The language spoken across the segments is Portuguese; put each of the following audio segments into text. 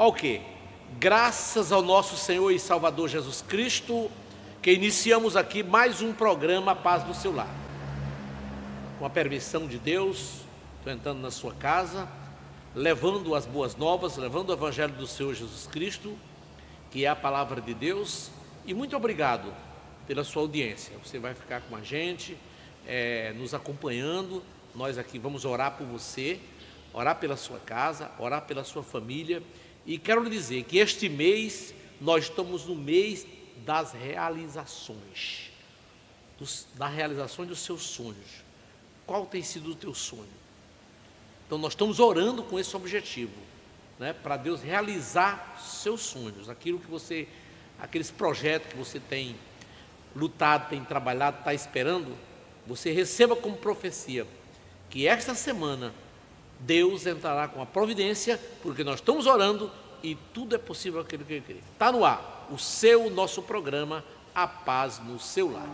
Ok, graças ao nosso Senhor e Salvador Jesus Cristo, que iniciamos aqui mais um programa A Paz do Seu Lar. Com a permissão de Deus, estou entrando na sua casa, levando as boas novas, levando o Evangelho do Senhor Jesus Cristo, que é a palavra de Deus, e muito obrigado pela sua audiência. Você vai ficar com a gente, nos acompanhando. Nós aqui vamos orar por você, orar pela sua casa, orar pela sua família. E quero lhe dizer que este mês nós estamos no mês das realizações, da realização dos seus sonhos. Qual tem sido o teu sonho? Então nós estamos orando com esse objetivo, né, para Deus realizar seus sonhos, aqueles projetos que você tem lutado, tem trabalhado, está esperando. Você receba como profecia que esta semana Deus entrará com a providência, porque nós estamos orando e tudo é possível aquele que crê. Está no ar o nosso programa A Paz no Seu Lar.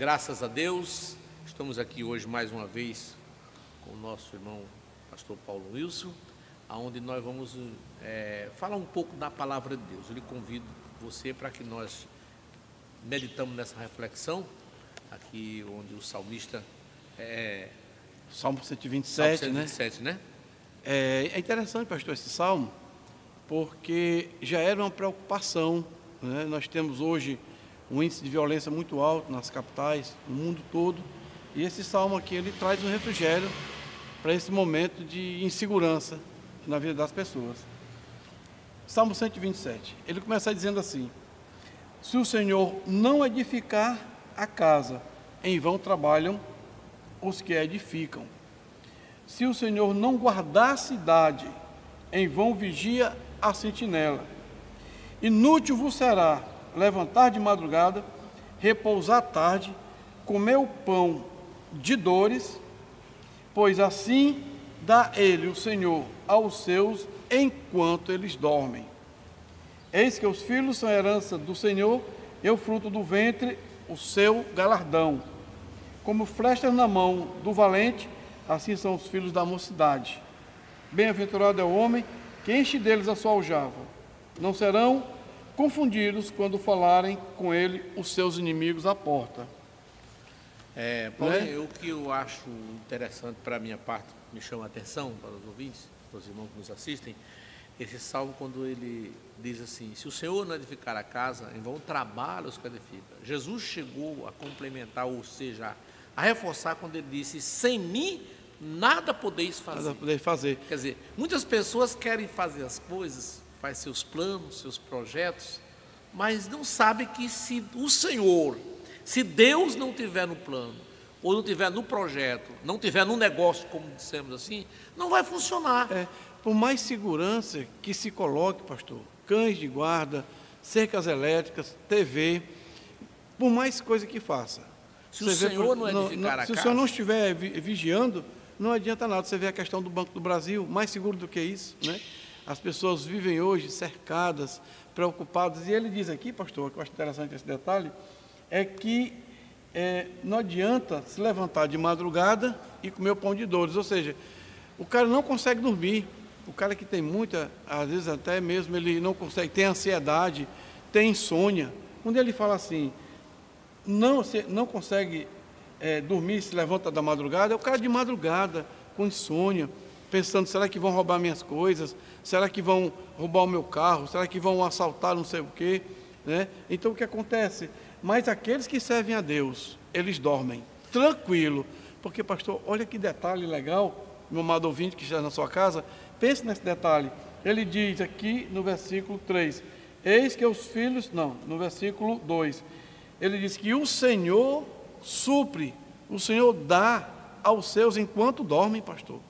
Graças a Deus, estamos aqui hoje mais uma vez com o nosso irmão pastor Paulo Wilson, onde nós vamos falar um pouco da palavra de Deus. Eu lhe convido você para que nós meditamos nessa reflexão, aqui onde o salmista... Salmo 127, Salmo 127, né? É interessante, pastor, esse salmo, porque já era uma preocupação, né? Nós temos hoje um índice de violência muito alto nas capitais, no mundo todo, e esse salmo aqui, ele traz um refrigério para esse momento de insegurança na vida das pessoas. Salmo 127, ele começa dizendo assim: se o Senhor não edificar a casa, em vão trabalham os que a edificam. Se o Senhor não guardar a cidade, em vão vigia a sentinela. Inútil vos será levantar de madrugada, repousar à tarde, comer o pão de dores, pois assim dá ele, o Senhor, aos seus enquanto eles dormem. Eis que os filhos são herança do Senhor, e o fruto do ventre, o seu galardão. Como flechas na mão do valente, assim são os filhos da mocidade. Bem-aventurado é o homem que enche deles a sua aljava. Não serão confundidos quando falarem com ele os seus inimigos à porta. Paulo, o que eu acho interessante para a minha parte, me chama a atenção para os ouvintes, para os irmãos que nos assistem, esse salmo, quando ele diz assim: se o Senhor não edificar a casa, em vão trabalham os que edificam. Jesus chegou a complementar, ou seja, a reforçar quando ele disse: sem mim nada podeis fazer. Nada podeis fazer. Quer dizer, muitas pessoas querem fazer as coisas, faz seus planos, seus projetos, mas não sabem que se o Senhor, se Deus não tiver no plano, ou não tiver no projeto, não tiver no negócio, como dissemos assim, não vai funcionar. Por mais segurança que se coloque, pastor, cães de guarda, cercas elétricas, TV, por mais coisa que faça, se o Senhor não edificar a casa, se o Senhor não estiver vigiando, não adianta nada. Você vê a questão do Banco do Brasil, mais seguro do que isso, né? As pessoas vivem hoje cercadas, preocupadas, e ele diz aqui, pastor, que eu acho interessante esse detalhe, é que não adianta se levantar de madrugada e comer o pão de dores, ou seja, o cara não consegue dormir. O cara que tem muita, às vezes até mesmo ele não consegue, tem ansiedade, tem insônia. Quando ele fala assim, não consegue dormir, se levanta da madrugada, é o cara de madrugada, com insônia, pensando: será que vão roubar minhas coisas? Será que vão roubar o meu carro? Será que vão assaltar não sei o quê? Né? Então o que acontece? Mas aqueles que servem a Deus, eles dormem tranquilo, porque, pastor, olha que detalhe legal, meu amado ouvinte que está na sua casa, pense nesse detalhe. Ele diz aqui no versículo 3, eis que os filhos, no versículo 2, ele diz que o Senhor supre, o Senhor dá aos seus enquanto dormem, pastor.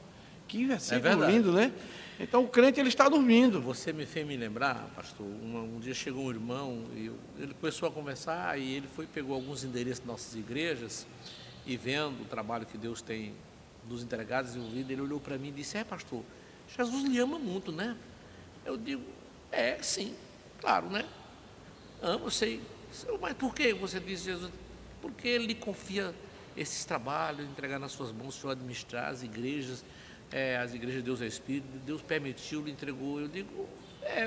Que versículo lindo, né? Então o crente, ele está dormindo. Você me fez me lembrar, pastor, um dia chegou um irmão, e ele começou a conversar, e ele pegou alguns endereços de nossas igrejas, e vendo o trabalho que Deus tem dos entregados e ouvido, ele olhou para mim e disse: pastor, Jesus lhe ama muito, né? Eu digo: sim, claro, né? Amo, eu sei. Mas por que você diz Jesus? Porque ele lhe confia esses trabalhos, entregar nas suas mãos, o Senhor administrar as igrejas de Deus é Espírito, Deus permitiu, lhe entregou. Eu digo: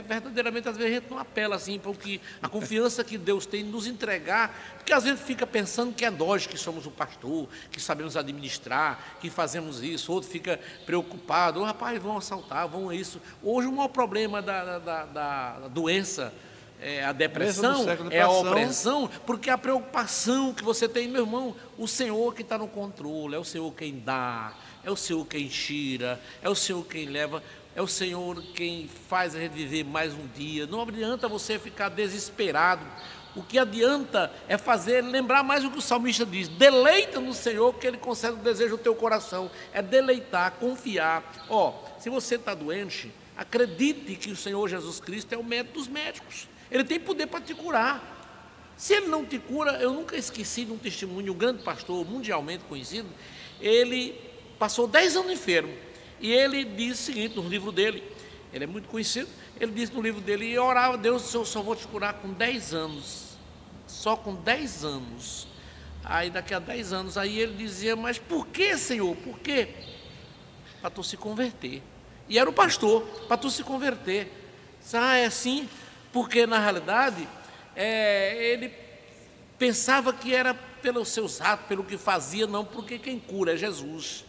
verdadeiramente, às vezes a gente não apela assim, porque a confiança que Deus tem em nos entregar, porque às vezes fica pensando que é nós que somos o pastor, que sabemos administrar, que fazemos isso, outro fica preocupado: rapaz, vão assaltar, vão isso. Hoje o maior problema da doença a depressão, a opressão, porque a preocupação que você tem, meu irmão, o Senhor que está no controle, é o Senhor quem dá, é o Senhor quem tira, é o Senhor quem leva, é o Senhor quem faz a gente viver mais um dia. Não adianta você ficar desesperado. O que adianta é lembrar mais o que o salmista diz: deleita no Senhor, que Ele concede o desejo do teu coração. É deleitar, confiar. Se você está doente, acredite que o Senhor Jesus Cristo é o médico dos médicos. Ele tem poder para te curar. Se Ele não te cura, eu nunca esqueci de um testemunho, um grande pastor mundialmente conhecido. Ele passou 10 anos enfermo, e ele diz o seguinte no livro dele, ele é muito conhecido, ele diz no livro dele: e orava: Deus, eu só vou te curar com 10 anos, só com 10 anos. Aí daqui a 10 anos, aí ele dizia, mas por que, Senhor? Por quê? Para tu se converter. E era o pastor, para tu se converter. É assim, porque na realidade, ele pensava que era pelos seus atos, pelo que fazia, não, porque quem cura é Jesus.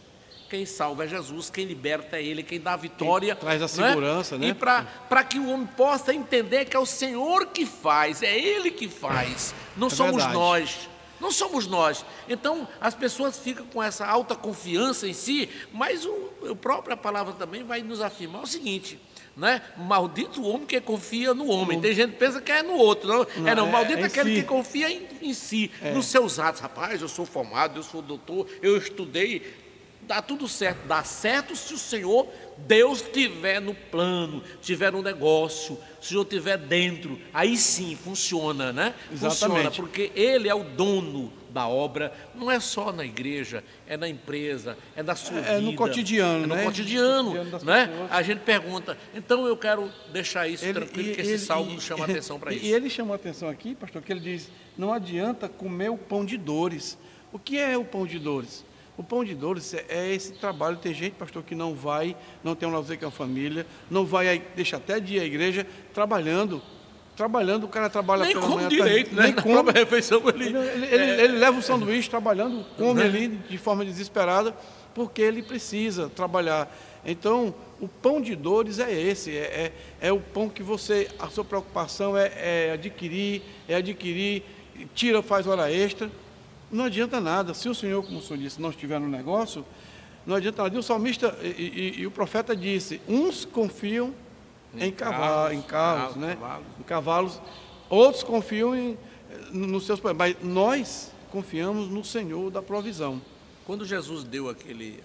Quem salva é Jesus, quem liberta é Ele, quem dá a vitória. Quem traz a segurança, né? E para que o homem possa entender que é o Senhor que faz, é Ele que faz, não somos verdade. nós. Não somos nós. Então, as pessoas ficam com essa alta confiança em si, mas a própria palavra também vai nos afirmar o seguinte, né? Maldito o homem que confia no homem. Tem gente que pensa que é no outro. Não, maldito é aquele que confia em si, nos seus atos. Rapaz, eu sou formado, eu sou doutor, eu estudei. Dá tudo certo. Dá certo se o Senhor, Deus, estiver no plano, estiver no negócio, se o Senhor estiver dentro. Aí sim, funciona, né? Exatamente. Funciona, porque Ele é o dono da obra, não é só na igreja, é na empresa, é na sua vida. É no cotidiano, no né? cotidiano, das né? pessoas. A gente pergunta, então eu quero deixar isso tranquilo, que esse salmo nos chama a atenção para isso. E ele chamou a atenção aqui, pastor, que ele diz, não adianta comer o pão de dores. O que é o pão de dores? O pão de dores é esse trabalho. Tem gente, pastor, que não tem um lazer com a família, não vai, deixa até de ir à igreja, trabalhando, o cara trabalha nem pela come manhã, direito, né? Nem Na come. própria refeição Ele leva o sanduíche trabalhando, come ali de forma desesperada, porque ele precisa trabalhar. Então, o pão de dores é esse, é o pão que a sua preocupação é adquirir, tira, faz hora extra. Não adianta nada. Se o Senhor, como o Senhor disse, não estiver no negócio, não adianta nada. E o salmista e o profeta disse, uns confiam em cavalos, né? Em cavalos, outros confiam nos seus problemas, mas nós confiamos no Senhor da provisão. Quando Jesus deu aquele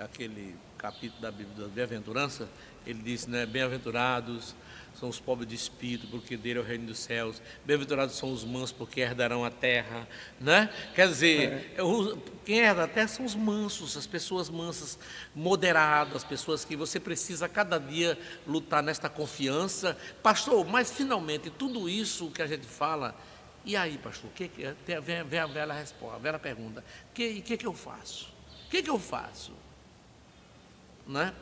capítulo da Bíblia da bem-aventurança, ele disse, né, bem-aventurados são os pobres de espírito, porque dele é o reino dos céus. Bem-aventurados são os mansos, porque herdarão a terra, né? Quer dizer, quem herda a terra são os mansos, as pessoas mansas, moderadas, as pessoas que você precisa a cada dia lutar nesta confiança. Pastor, mas finalmente tudo isso que a gente fala, e aí, pastor, vem a velha resposta, a velha pergunta, o que eu faço? O que eu faço? Né?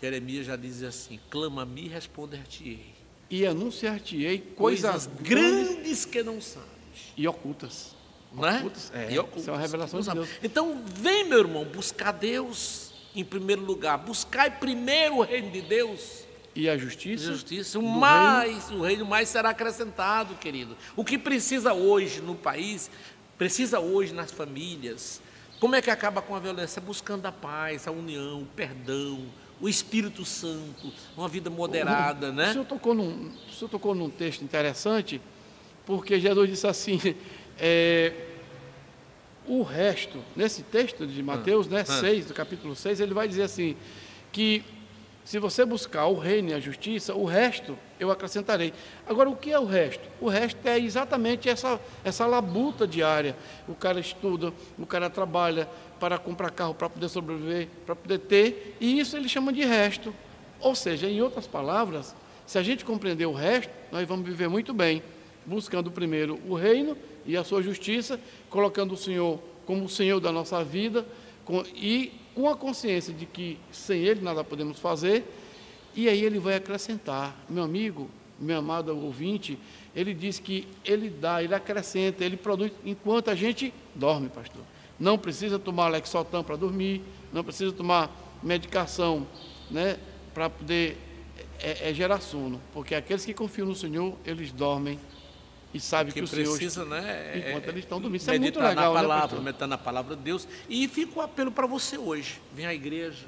Jeremias já diz assim, clama-me e responder-te-ei. E anunciar-te-ei coisas grandes que não sabes. E ocultas. Né? Ocultas, e ocultas. Isso é uma revelação de Deus. Então, vem, meu irmão, buscar Deus em primeiro lugar. Buscai primeiro o reino de Deus. E a justiça. O reino mais será acrescentado, querido. O que precisa hoje no país, precisa hoje nas famílias. Como é que acaba com a violência? Buscando a paz, a união, o perdão, o Espírito Santo, uma vida moderada, né? O senhor tocou num texto interessante, porque Jesus disse assim, o resto, nesse texto de Mateus, 6, do capítulo 6, ele vai dizer assim, que se você buscar o reino e a justiça, o resto eu acrescentarei. Agora, o que é o resto? O resto é exatamente essa labuta diária. O cara estuda, o cara trabalha para comprar carro, para poder sobreviver, para poder ter, e isso ele chama de resto. Ou seja, em outras palavras, se a gente compreender o resto, nós vamos viver muito bem, buscando primeiro o reino e a sua justiça, colocando o Senhor como o Senhor da nossa vida, e com a consciência de que sem Ele nada podemos fazer, e aí Ele vai acrescentar. Meu amigo, meu amado ouvinte, Ele diz que Ele dá, Ele acrescenta, Ele produz, enquanto a gente dorme, pastor. Não precisa tomar Lexotan para dormir, não precisa tomar medicação, né, para poder gerar sono, porque aqueles que confiam no Senhor, eles dormem e sabem que o Senhor precisa, né, enquanto eles estão dormindo. Isso é muito meditar legal, na palavra, né, meditar na palavra de Deus. E fica o apelo para você hoje, vem à igreja,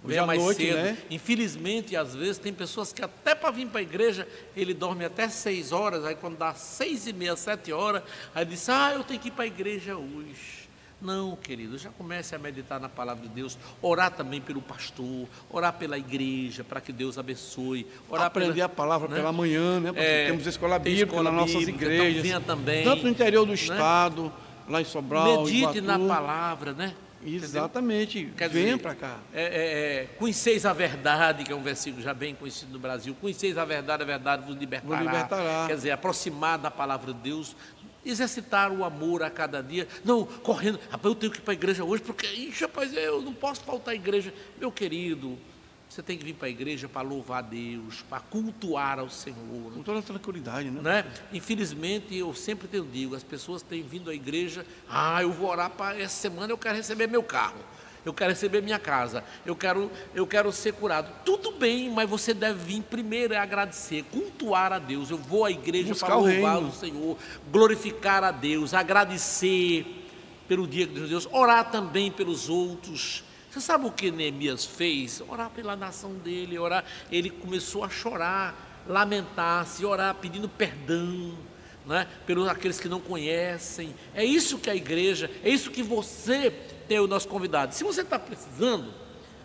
venha à mais noite, cedo, né? Infelizmente, às vezes, tem pessoas que até para vir para a igreja, ele dorme até 6 horas, aí quando dá 6h30, 7 horas, aí diz, eu tenho que ir para a igreja hoje. Não, querido, já comece a meditar na palavra de Deus, orar também pelo pastor, orar pela igreja, para que Deus abençoe. Aprender a palavra, né, pela manhã, né? Temos escola bíblica nas nossas igrejas, então venha também, tanto no interior do estado, né? Lá em Sobral, medite na palavra, né? Exatamente, venha para cá. Conheceis a verdade, que é um versículo já bem conhecido no Brasil. Conheceis a verdade vos libertará. Vos libertará. Quer dizer, aproximar da palavra de Deus exercitar o amor a cada dia. Não, correndo, rapaz, eu tenho que ir para a igreja hoje, porque, ixi, rapaz, eu não posso faltar à igreja. Meu querido, você tem que vir para a igreja para louvar a Deus, para cultuar ao Senhor. Com toda a tranquilidade, né? Né? Infelizmente, eu sempre digo, as pessoas têm vindo à igreja, eu vou orar para essa semana, eu quero receber meu carro, eu quero receber minha casa, eu quero ser curado. Tudo bem, mas você deve vir primeiro agradecer, cultuar a Deus. Eu vou à igreja para louvar o Senhor, glorificar a Deus, agradecer pelo dia que Deus deu, orar também pelos outros. Você sabe o que Neemias fez? Orar pela nação dele, orar. Ele começou a chorar, lamentar-se, orar pedindo perdão, né, pelos aqueles que não conhecem. É isso que a igreja, é isso que você tem o nosso convidado. Se você está precisando,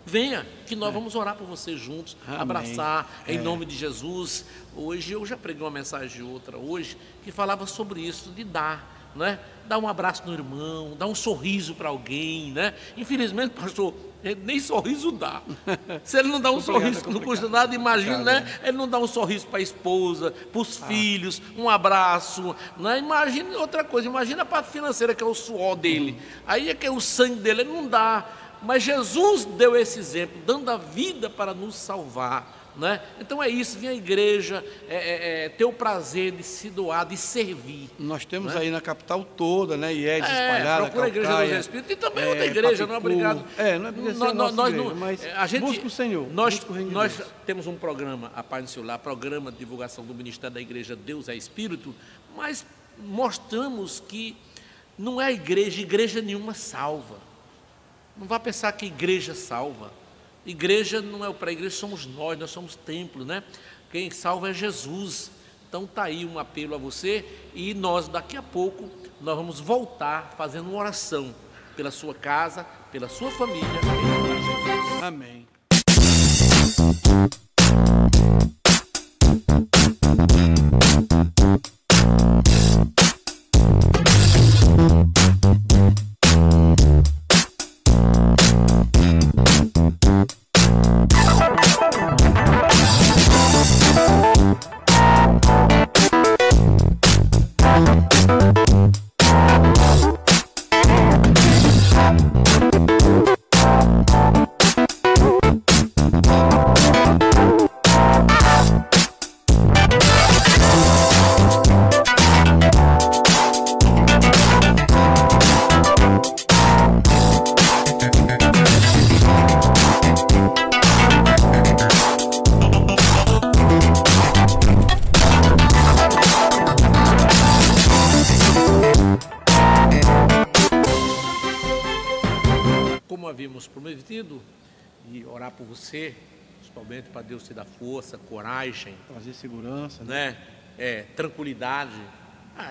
venha, que nós vamos orar por você juntos, amém, abraçar, em nome de Jesus. Hoje, eu já preguei uma mensagem outra hoje, que falava sobre isso, de dar, né? Dar um abraço no irmão, dar um sorriso para alguém, né? Infelizmente, pastor, nem sorriso dá. Se ele não dá um sorriso, não custa nada, imagina, né? Ele não dá um sorriso para a esposa, para os filhos, um abraço, né? Imagina outra coisa, imagina a parte financeira, que é o suor dele, aí é que é o sangue dele, ele não dá. Mas Jesus deu esse exemplo, dando a vida para nos salvar, né? Então é isso, vir à igreja, ter o prazer de se doar, de servir. Nós temos, né, aí na capital toda, né, IEDs espalhada, procura a igreja dos Espíritos, e também outra igreja, não é obrigado. A gente busca o Senhor, nós temos um programa, a Paz no Seu Lar, programa de divulgação do Ministério da Igreja Deus é Espírito, mas mostramos que não é igreja nenhuma salva. Não vá pensar que igreja salva. Igreja não é para a igreja, somos nós somos templo, né? Quem salva é Jesus. Então está aí um apelo a você, e nós daqui a pouco nós vamos voltar fazendo uma oração pela sua casa, pela sua família, em nome de Jesus. Amém. Prometido e orar por você, principalmente para Deus te dar força, coragem, trazer segurança, né? Tranquilidade,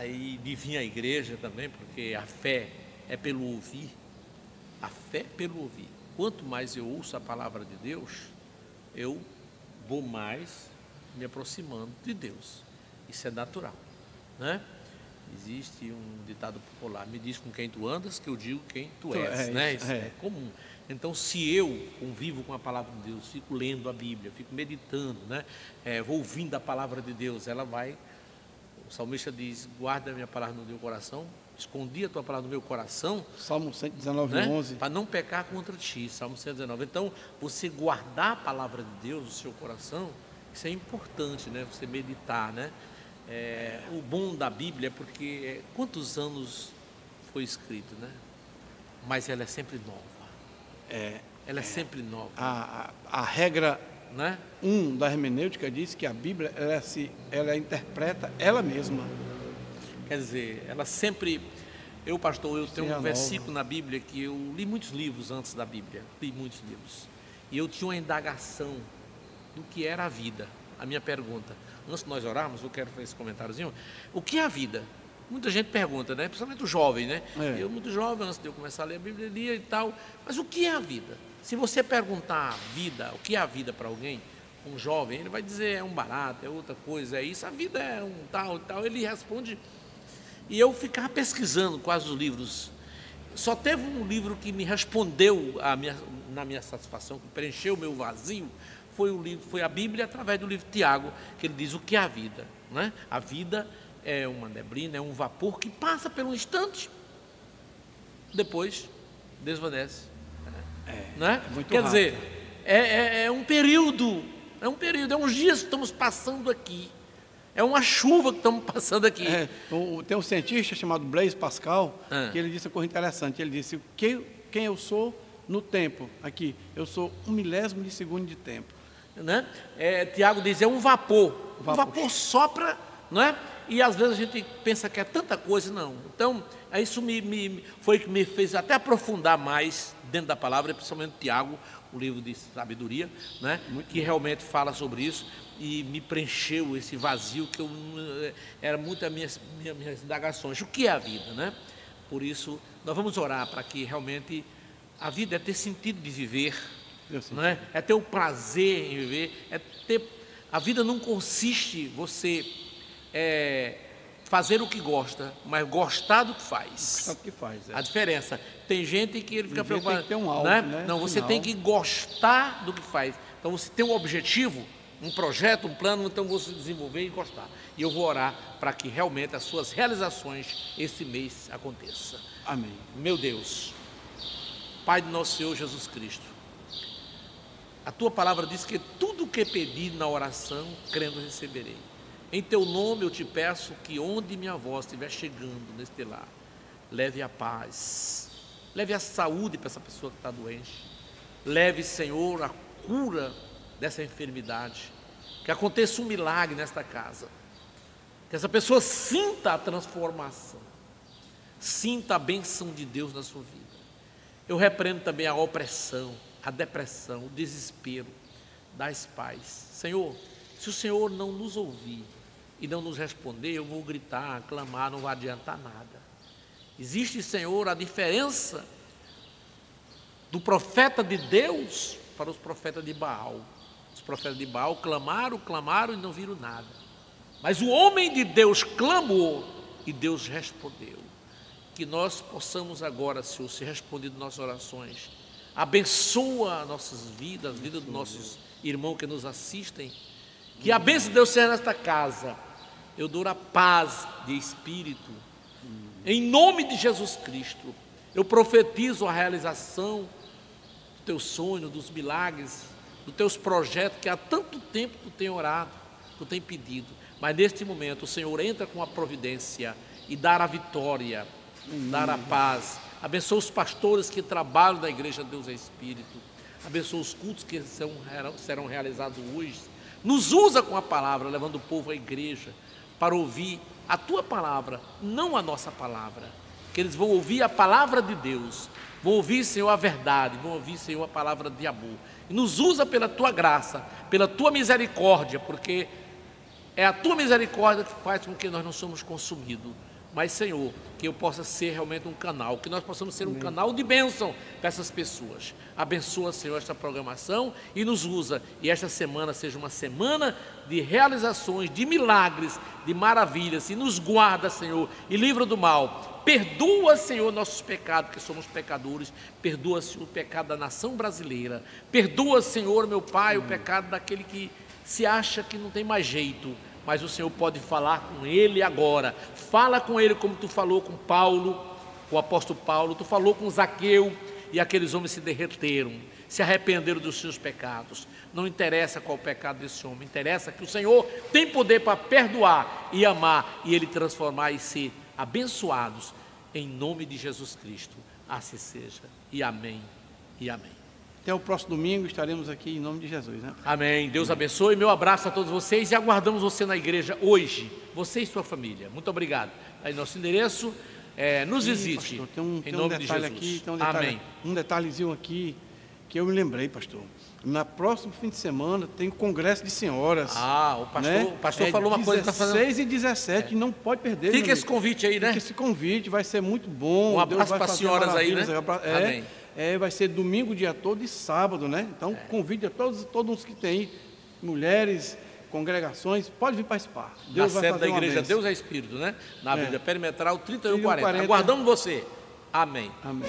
e de vir à igreja também, porque a fé é pelo ouvir, a fé é pelo ouvir. Quanto mais eu ouço a palavra de Deus, eu vou mais me aproximando de Deus. Isso é natural, né? Existe um ditado popular: me diz com quem tu andas, que eu digo quem tu és, né? Isso é comum. Então, se eu convivo com a palavra de Deus, fico lendo a Bíblia, fico meditando, né? Vou ouvindo a palavra de Deus, ela vai. O salmista diz: guarda a minha palavra no teu coração, escondi a tua palavra no meu coração. Salmo 119, né? 11. Para não pecar contra ti, Salmo 119. Então, você guardar a palavra de Deus no seu coração, isso é importante, né? Você meditar, né? O bom da Bíblia é porque quantos anos foi escrito, né? Mas ela é sempre nova. Ela é sempre nova. A regra, né, 1 da hermenêutica diz que a Bíblia ela interpreta ela mesma. Quer dizer, ela sempre. Eu tenho um versículo na Bíblia que eu li muitos livros antes da Bíblia, li muitos livros, e eu tinha uma indagação do que era a vida. A minha pergunta, antes de nós orarmos, eu quero fazer esse comentáriozinho: o que é a vida? Muita gente pergunta, né? Principalmente o jovem, né? Eu, muito jovem, antes de eu começar a ler a Bíblia, lia e tal. Mas o que é a vida? Se você perguntar a vida, o que é a vida para alguém, um jovem, ele vai dizer: é um barato, é outra coisa, é isso, a vida é um tal e tal. Ele responde. E eu ficava pesquisando quase os livros. Só teve um livro que me respondeu na minha satisfação, que preencheu o meu vazio, foi a Bíblia, através do livro de Tiago, que ele diz o que é a vida, né? A vida é uma neblina, é um vapor que passa por um instante, depois desvanece. Né? Quer dizer, é um período, é uns dias que estamos passando aqui, é uma chuva que estamos passando aqui. Tem um cientista chamado Blaise Pascal, que ele disse uma coisa interessante, ele disse, quem eu sou no tempo, aqui, eu sou 1/1000 de segundo de tempo. Né? Tiago diz, é um vapor. O vapor sopra, não é? E às vezes a gente pensa que é tanta coisa, não. Então, isso foi que me fez até aprofundar mais dentro da palavra, principalmente Tiago, o livro de sabedoria, né? Que realmente fala sobre isso e me preencheu esse vazio que era muito as minhas indagações. O que é a vida, né? Por isso, nós vamos orar para que realmente a vida é ter sentido de viver, não é? É ter o prazer em viver, a vida não consiste você fazer o que gosta, mas gostar do que faz. A diferença. Tem gente que ele fica preocupado. Tem que ter um alvo, né? Não, você tem que gostar do que faz. Então você tem um objetivo, um projeto, um plano, então você desenvolver e gostar. E eu vou orar para que realmente as suas realizações esse mês aconteçam. Amém. Meu Deus, Pai do nosso Senhor Jesus Cristo, a tua palavra diz que tudo o que pedi na oração, crendo receberei. Em teu nome eu te peço que onde minha voz estiver chegando neste lar, leve a paz, leve a saúde para essa pessoa que está doente, leve, Senhor, a cura dessa enfermidade, que aconteça um milagre nesta casa, que essa pessoa sinta a transformação, sinta a bênção de Deus na sua vida. Eu repreendo também a opressão, a depressão, o desespero. Dá-se paz. Senhor, se o Senhor não nos ouvir e não nos responder, eu vou gritar, clamar, não vai adiantar nada. Existe, Senhor, a diferença do profeta de Deus para os profetas de Baal. Os profetas de Baal clamaram e não viram nada. Mas o homem de Deus clamou e Deus respondeu. Que nós possamos agora, Senhor, ser respondido nossas orações. Abençoa nossas vidas, a vida dos nossos irmãos que nos assistem. Que a bênção de Deus seja nesta casa. Eu dou a paz de espírito. Em nome de Jesus Cristo, eu profetizo a realização do teu sonho, dos milagres, dos teus projetos que há tanto tempo tu tem orado, tu tem pedido. Mas neste momento o Senhor entra com a providência e dá a vitória, dar a paz. Abençoa os pastores que trabalham na igreja Deus é Espírito. Abençoa os cultos que serão realizados hoje. Nos usa com a palavra, levando o povo à igreja para ouvir a tua palavra, não a nossa palavra. Que eles vão ouvir a palavra de Deus, vão ouvir, Senhor, a verdade, vão ouvir, Senhor, a palavra de amor. E nos usa pela tua graça, pela tua misericórdia, porque é a tua misericórdia que faz com que nós não somos consumidos. Mas, Senhor, que eu possa ser realmente um canal, que nós possamos ser um canal de bênção para essas pessoas. Abençoa, Senhor, esta programação e nos usa. E esta semana seja uma semana de realizações, de milagres, de maravilhas. E nos guarda, Senhor, e livra do mal. Perdoa, Senhor, nossos pecados, que somos pecadores. Perdoa, Senhor, o pecado da nação brasileira. Perdoa, Senhor, meu Pai, o pecado daquele que se acha que não tem mais jeito. Mas o Senhor pode falar com ele agora. Fala com ele como tu falou com Paulo, o apóstolo Paulo. Tu falou com Zaqueu e aqueles homens se derreteram, se arrependeram dos seus pecados. Não interessa qual o pecado desse homem, interessa que o Senhor tem poder para perdoar e amar e ele transformar e ser abençoados. Em nome de Jesus Cristo, assim seja. E amém, e amém. Até o próximo domingo estaremos aqui em nome de Jesus, né? Amém. Deus abençoe. Meu abraço a todos vocês e aguardamos você na igreja hoje. Você e sua família. Muito obrigado. Aí nosso endereço, nos visite. Pastor, tem um nome de detalhe Jesus. Aqui, tem um detalhe, Amém. Um detalhezinho aqui que eu me lembrei, pastor. Na próximo fim de semana tem o congresso de senhoras. Ah, o pastor falou uma coisa que está fazendo. 16 e 17, não pode perder. Fica esse convite aí, né? Fica esse convite, vai ser muito bom. Um abraço para as senhoras aí, né? Amém. Vai ser domingo o dia todo e sábado, né? Então, convide a todos que têm mulheres, congregações, pode vir participar. Deus vai fazer da igreja Deus é Espírito, né? Na Avenida Perimetral 3140. Aguardamos você. Amém. Amém.